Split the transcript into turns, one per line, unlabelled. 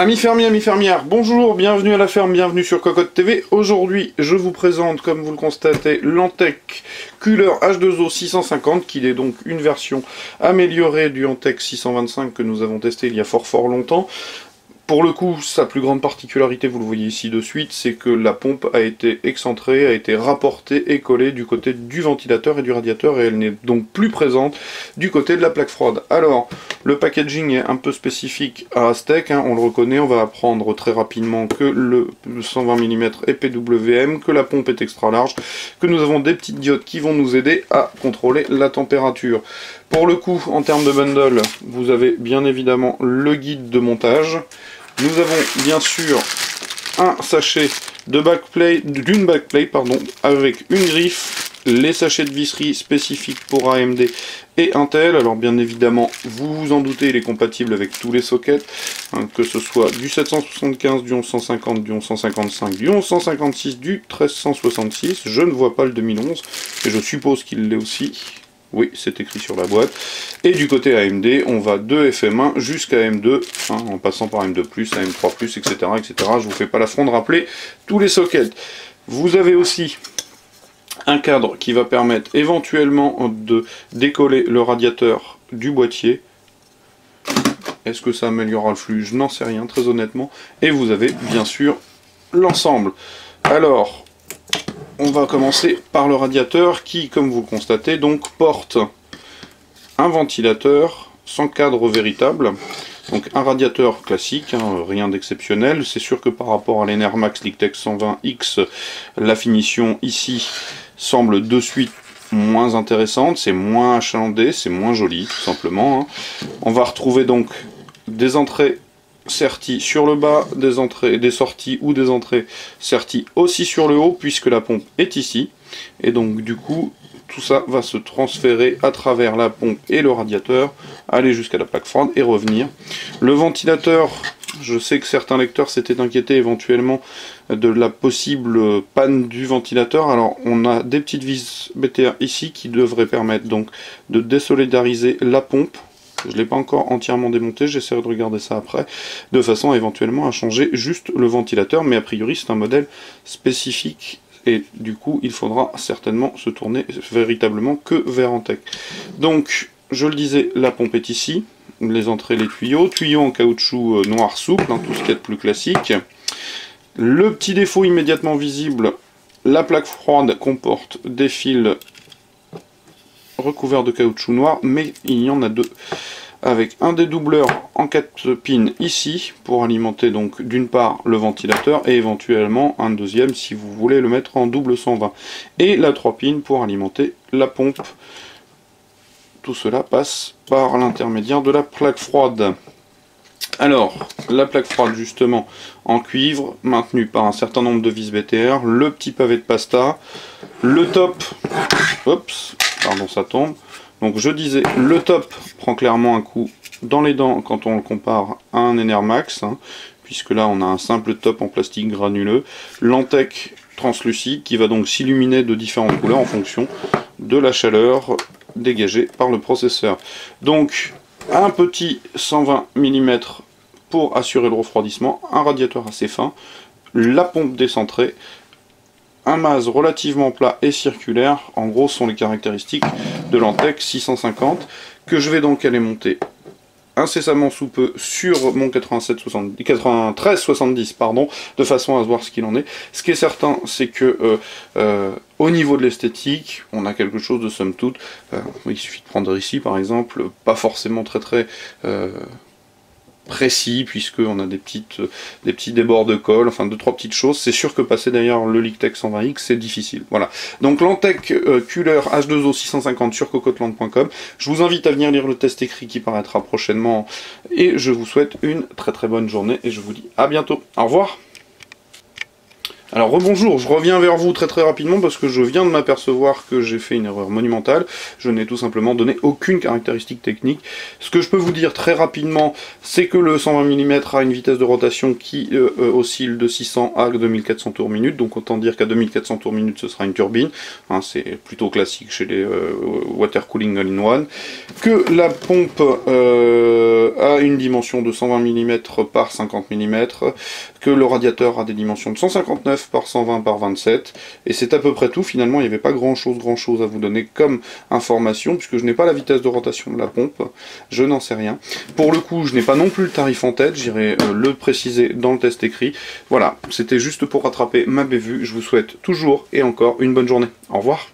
Amis fermiers, amis fermières, bonjour, bienvenue à la ferme, bienvenue sur Cocotte TV. Aujourd'hui, je vous présente, comme vous le constatez, l'Antec Cooler H2O 650, qui est donc une version améliorée du Antec 625 que nous avons testé il y a fort longtemps. Pour le coup, sa plus grande particularité, vous le voyez ici de suite, c'est que la pompe a été excentrée, a été rapportée et collée du côté du ventilateur et du radiateur, et elle n'est donc plus présente du côté de la plaque froide. Alors, le packaging est un peu spécifique à Aztec, on le reconnaît, on va apprendre très rapidement que le 120 mm est PWM, que la pompe est extra large, que nous avons des petites diodes qui vont nous aider à contrôler la température. Pour le coup, en termes de bundle, vous avez bien évidemment le guide de montage. Nous avons bien sûr un sachet d'une backplate avec une griffe, les sachets de visserie spécifiques pour AMD et Intel. Alors bien évidemment, vous vous en doutez, il est compatible avec tous les sockets, que ce soit du 775, du 1150, du 1155, du 1156, du 1366. Je ne vois pas le 2011, mais je suppose qu'il l'est aussi. Oui, c'est écrit sur la boîte. Et du côté AMD, on va de FM1 jusqu'à M2, en passant par M2+, AM3+, etc., etc. Je vous fais pas l'affront de rappeler tous les sockets. Vous avez aussi un cadre qui va permettre éventuellement de décoller le radiateur du boîtier. Est-ce que ça améliorera le flux? Je n'en sais rien, très honnêtement. Et vous avez bien sûr l'ensemble. Alors, on va commencer par le radiateur qui, comme vous le constatez, donc porte un ventilateur sans cadre véritable. Donc un radiateur classique, rien d'exceptionnel. C'est sûr que par rapport à l'Enermax LiqTech 120X, la finition ici semble de suite moins intéressante, c'est moins achalandé, c'est moins joli tout simplement. On va retrouver donc des entrées serties sur le bas, des sorties ou des entrées serties aussi sur le haut, puisque la pompe est ici, et donc du coup tout ça va se transférer à travers la pompe et le radiateur, aller jusqu'à la plaque froide et revenir. Le ventilateur, je sais que certains lecteurs s'étaient inquiétés éventuellement de la possible panne du ventilateur. Alors on a des petites vis BTR ici qui devraient permettre donc de désolidariser la pompe. Je ne l'ai pas encore entièrement démonté, j'essaierai de regarder ça après, de façon à éventuellement à changer juste le ventilateur, mais a priori c'est un modèle spécifique, et du coup il faudra certainement se tourner véritablement que vers Antec. Donc, je le disais, la pompe est ici, les entrées, les tuyaux en caoutchouc noir souple, tout ce qu'il y a de plus classique. Le petit défaut immédiatement visible, la plaque froide comporte des fils recouvert de caoutchouc noir, mais il y en a deux, avec un dédoubleur en 4 pins ici pour alimenter donc d'une part le ventilateur et éventuellement un deuxième si vous voulez le mettre en double 120, et la 3 pins pour alimenter la pompe. Tout cela passe par l'intermédiaire de la plaque froide. Alors, la plaque froide justement en cuivre, maintenue par un certain nombre de vis BTR, le petit pavé de pasta, le top, oups, pardon, ça tombe. Donc je disais, le top prend clairement un coup dans les dents quand on le compare à un Enermax, puisque là on a un simple top en plastique granuleux. L'Antec translucide qui va donc s'illuminer de différentes couleurs en fonction de la chaleur dégagée par le processeur. Donc un petit 120 mm pour assurer le refroidissement, un radiateur assez fin, la pompe décentrée, un mât relativement plat et circulaire. En gros, ce sont les caractéristiques de l'Antec 650, que je vais donc aller monter incessamment sous peu sur mon 9370, pardon, de façon à voir ce qu'il en est. Ce qui est certain, c'est que au niveau de l'esthétique, on a quelque chose de somme toute. Il suffit de prendre ici, par exemple, pas forcément très précis, puisqu'on a des petits débords de colle, enfin 2-3 petites choses. C'est sûr que passer derrière le LiqTech 120X, c'est difficile. Voilà. Donc l'Antec Cooler H2O 650 sur cocotland.com. Je vous invite à venir lire le test écrit qui paraîtra prochainement, et je vous souhaite une très bonne journée, et je vous dis à bientôt. Au revoir. Alors rebonjour, je reviens vers vous très rapidement parce que je viens de m'apercevoir que j'ai fait une erreur monumentale. Je n'ai tout simplement donné aucune caractéristique technique. Ce que je peux vous dire très rapidement, c'est que le 120 mm a une vitesse de rotation qui oscille de 600 à 2400 tours minute, donc autant dire qu'à 2400 tours minute ce sera une turbine, hein, c'est plutôt classique chez les water cooling all-in-one, que la pompe a une dimension de 120 mm par 50 mm, que le radiateur a des dimensions de 159 par 120 par 27, et c'est à peu près tout. Finalement il n'y avait pas grand chose à vous donner comme information, puisque je n'ai pas la vitesse de rotation de la pompe, je n'en sais rien. Pour le coup je n'ai pas non plus le tarif en tête, j'irai le préciser dans le test écrit. Voilà, c'était juste pour rattraper ma bévue. Je vous souhaite toujours et encore une bonne journée. Au revoir.